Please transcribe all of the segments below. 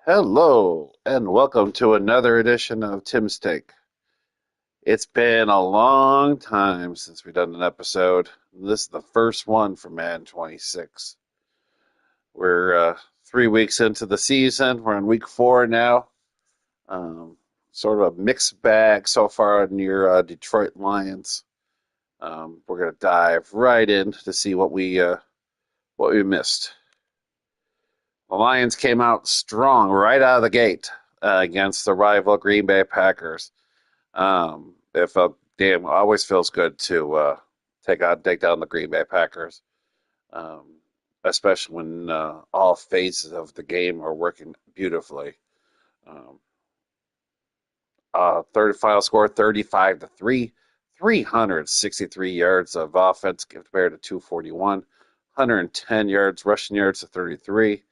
Hello, and welcome to another edition of Tim's Take. It's been a long time since we've done an episode. This is the first one for Madden 26. We're 3 weeks into the season. We're on week 4 now. Um, sort of a mixed bag so far on your Detroit Lions. We're going to dive right in to see what we missed. The Lions came out strong right out of the gate against the rival Green Bay Packers. It felt always feels good to take down the Green Bay Packers, um, especially when all phases of the game are working beautifully. Um, Third final score 35-3, 363 yards of offense compared to 241, 110 yards rushing yards to 33,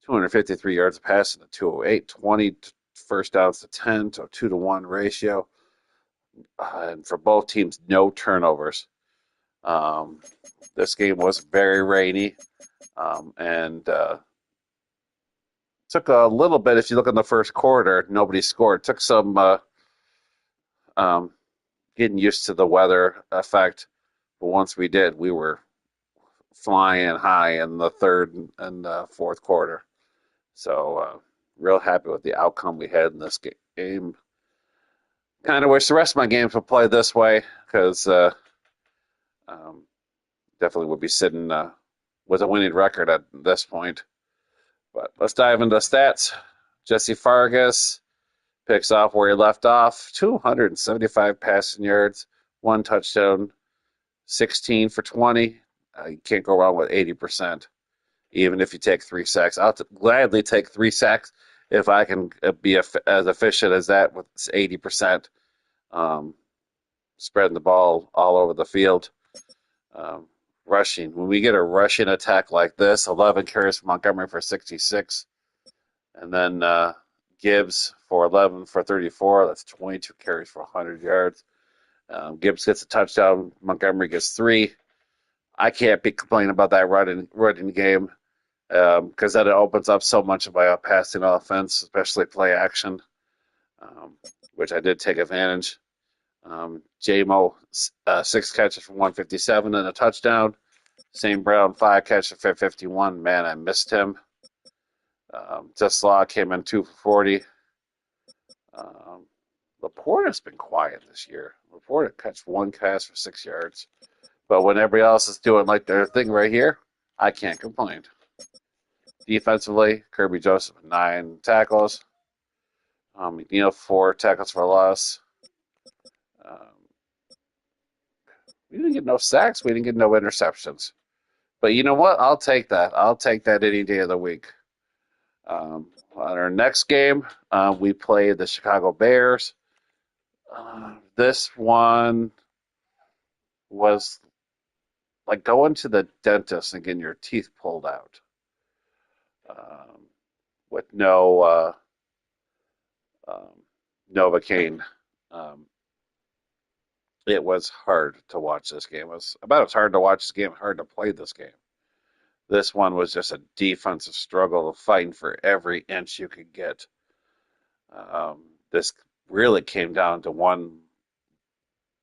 253 yards of passing to 208, 20 first downs to 10 to a 2-to-1 ratio. And for both teams, no turnovers. Um, this game was very rainy, and took a little bit. If you look in the first quarter, nobody scored. It took some um, getting used to the weather effect, but once we did, we were flying high in the third and fourth quarter. So, real happy with the outcome we had in this game. Kind of wish the rest of my games would play this way because um, definitely would be sitting with a winning record at this point. But let's dive into stats. Jesse Fargas picks off where he left off. 275 passing yards, one touchdown, 16 for 20. You can't go wrong with 80%, even if you take 3 sacks. I'll gladly take 3 sacks if I can be as efficient as that with 80%, spreading the ball all over the field. Um, Rushing. When we get a rushing attack like this, 11 carries from Montgomery for 66. And then Gibbs for 11 for 34. That's 22 carries for 100 yards. Gibbs gets a touchdown. Montgomery gets 3. I can't be complaining about that running game because then it opens up so much of my passing offense, especially play action, um, which I did take advantage. J-Mo, 6 catches for 157 and a touchdown. St. Brown, 5 catches for 51. Man, I missed him. Teslaw came in 2 for 40. Um, Laporta's been quiet this year. Laporta catch 1 pass for 6 yards. But when everybody else is doing like their thing right here, I can't complain. Defensively, Kirby Joseph, 9 tackles. McNeil, 4 tackles for loss. Um, we didn't get no sacks. We didn't get no interceptions. But you know what? I'll take that. I'll take that any day of the week. On our next game, we play the Chicago Bears. This one was like going to the dentist and getting your teeth pulled out um, with no um, Novocaine. Um, it was hard to watch this game. It was about as hard to watch this game, hard to play this game. This one was just a defensive struggle of fighting for every inch you could get. This really came down to one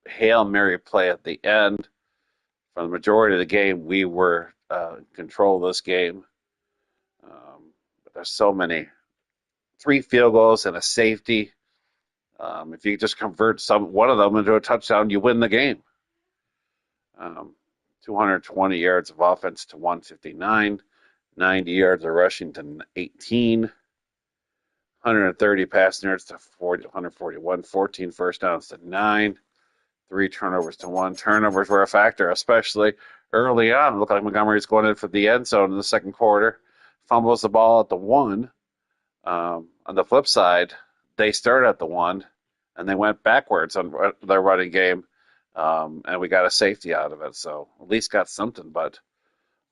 Hail Mary play at the end. For the majority of the game, we were in control of this game. But there's so many 3 field goals and a safety. If you just convert one of them into a touchdown, you win the game. Um, 220 yards of offense to 159, 90 yards of rushing to 18, 130 passing yards to 141, 14 first downs to 9, 3 turnovers to 1. Turnovers were a factor, especially early on. It looked like Montgomery's going in for the end zone in the second quarter. Fumbles the ball at the 1. On the flip side, they started at the 1 and they went backwards on their running game, and we got a safety out of it. So at least got something. But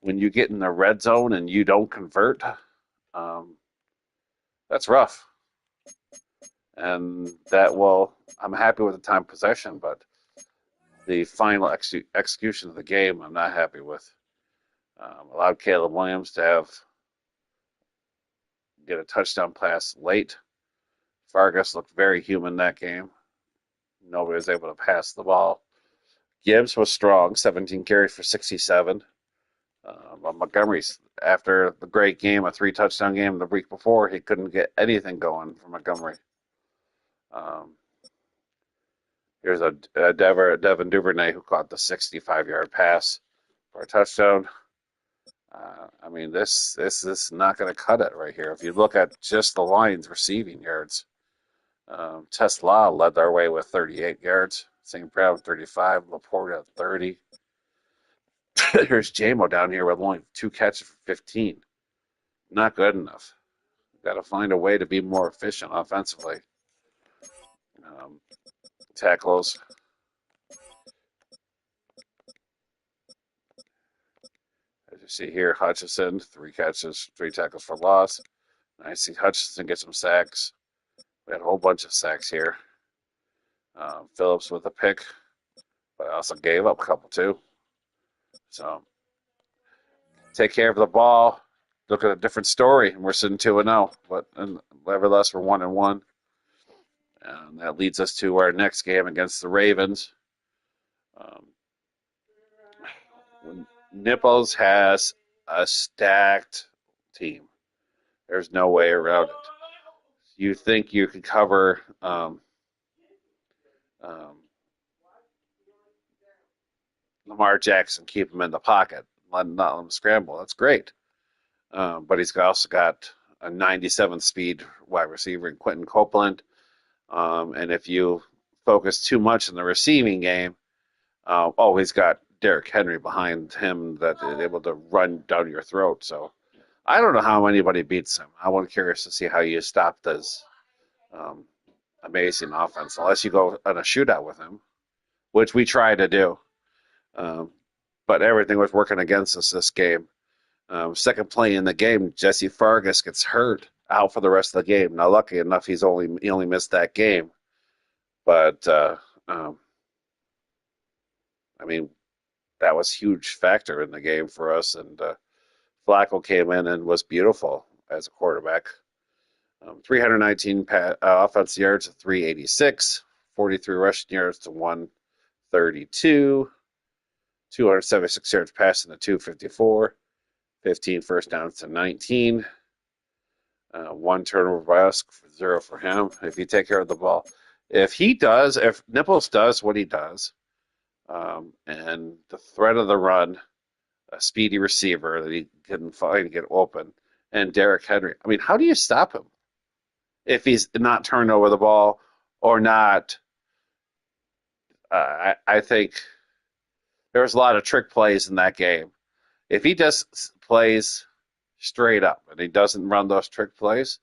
when you get in the red zone and you don't convert, um, that's rough. And I'm happy with the time possession, but the final execution of the game, I'm not happy with. Allowed Caleb Williams to get a touchdown pass late. Fargas looked very human that game. Nobody was able to pass the ball. Gibbs was strong, 17 carries for 67. But Montgomery's, after the great game, a 3-touchdown game the week before, he couldn't get anything going for Montgomery. Um, here's a Devin Duvernay who caught the 65-yard pass for a touchdown. I mean, this is not going to cut it right here. If you look at just the Lions receiving yards, Tesla led their way with 38 yards. St. Brown 35, Laporte at 30. Here's JMO down here with only 2 catches for 15. Not good enough. Got to find a way to be more efficient offensively. Tackles. As you see here, Hutchinson, 3 catches, 3 tackles for loss. I see Hutchinson get some sacks. We had a whole bunch of sacks here. Phillips with a pick, but I also gave up a couple too. So take care of the ball. Look at a different story, and we're sitting 2-0. But nevertheless, we're 1-1, and that leads us to our next game against the Ravens. Nipples has a stacked team. There's no way around it. You think you could cover Lamar Jackson, keep him in the pocket, not let him scramble. That's great. But he's also got a 97 speed wide receiver in Quentin Copeland. And if you focus too much in the receiving game, he's got Derrick Henry behind him that is able to run down your throat. So I don't know how anybody beats him. I was curious to see how you stop this amazing offense, unless you go on a shootout with him, which we tried to do. But everything was working against us this game. Second play in the game, Jesse Fargas gets hurt, out for the rest of the game. Now, lucky enough, he only missed that game. But I mean, that was a huge factor in the game for us. And Flacco came in and was beautiful as a quarterback. 319 offensive yards to 386, 43 rushing yards to 132, 276 yards passing to 254, 15 first downs to 19, 1 turnover by us, 0 for him. If you take care of the ball, if Nipples does what he does, and the threat of the run, a speedy receiver that he can find and get open, and Derrick Henry. I mean, how do you stop him if he's not turned over the ball or not? I think there was a lot of trick plays in that game. If he just plays straight up and he doesn't run those trick plays,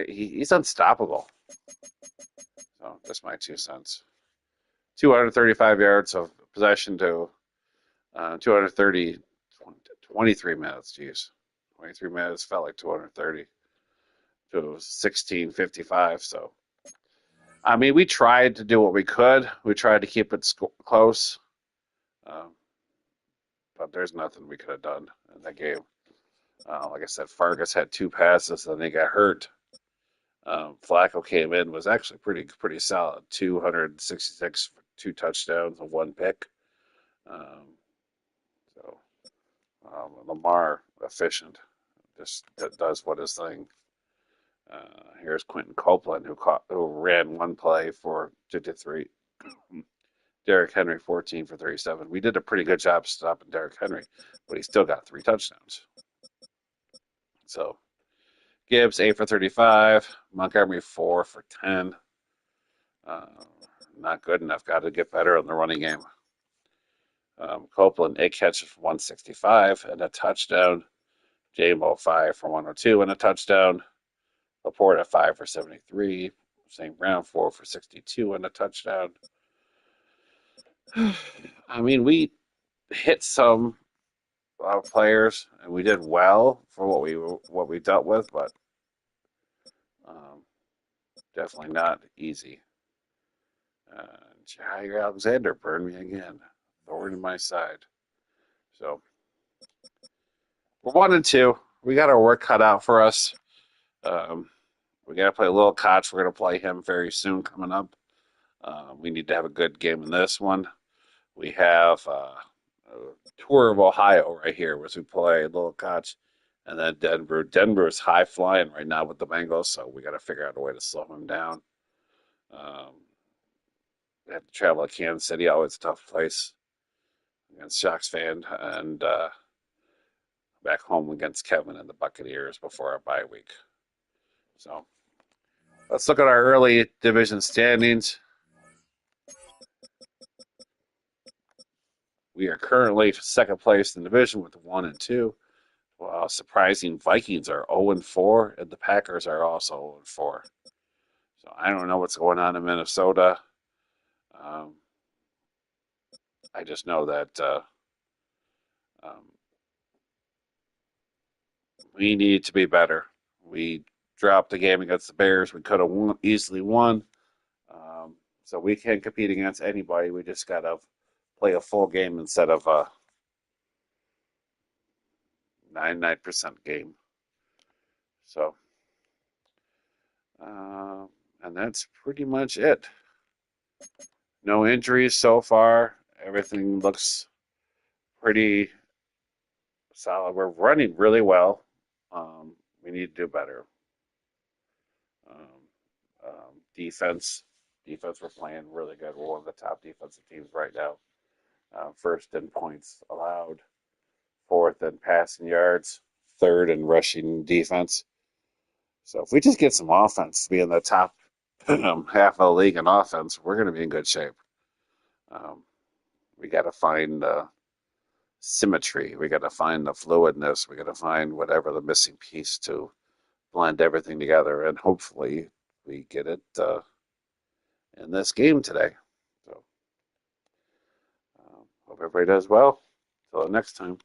he's unstoppable. So that's my 2 cents. 235 yards of possession to 230, 23 minutes. Geez, 23 minutes felt like 230 to 16:55. So, I mean, we tried to do what we could. We tried to keep it close, but there's nothing we could have done in that game. Like I said, Fargas had 2 passes, and he got hurt. Flacco came in, was actually pretty solid. 266 for 2 touchdowns and 1 pick. So Lamar efficient, just does what his thing. Here's Quentin Copeland who ran 1 play for 53. Derrick Henry 14 for 37. We did a pretty good job stopping Derrick Henry, but he still got 3 touchdowns. So Gibbs 8 for 35. Montgomery 4 for 10. Not good enough. Got to get better in the running game. Copeland 8 catches for 165 and a touchdown. JMO 5 for 102 and a touchdown. Laporte at 5 for 73. St. Brown 4 for 62 and a touchdown. I mean, we hit some players and we did well for what we dealt with, but definitely not easy. Jair Alexander burned me again. Thorn in my side. So we're 1-2. We got our work cut out for us. Um, we got to play Little Koch. We're going to play him very soon coming up. We need to have a good game in this one. We have a tour of Ohio right here, as we play Little Koch, and then Denver. Denver is high flying right now with the Bengals, so we got to figure out a way to slow him down. Um, we have to travel to Kansas City, always a tough place against Sox fan, and back home against Kevin and the Buccaneers before our bye week. So let's look at our early division standings. We are currently second place in the division with 1-2. Well, surprising, Vikings are 0-4, and the Packers are also 0-4. So I don't know what's going on in Minnesota. Um, I just know that um, we need to be better. We dropped the game against the Bears. We could have easily won. So we can't compete against anybody. We just got to play a full game instead of a 99% game. So, and that's pretty much it. No injuries so far. Everything looks pretty solid. We're running really well. We need to do better. Defense, we're playing really good. We're one of the top defensive teams right now. First in points allowed, fourth in passing yards, third in rushing defense. So if we just get some offense to be in the top half of the league in offense, we're going to be in good shape. Um, we got to find symmetry. We got to find the fluidness. We got to find whatever the missing piece to blend everything together, and hopefully we get it in this game today. So hope everybody does well. Till next time.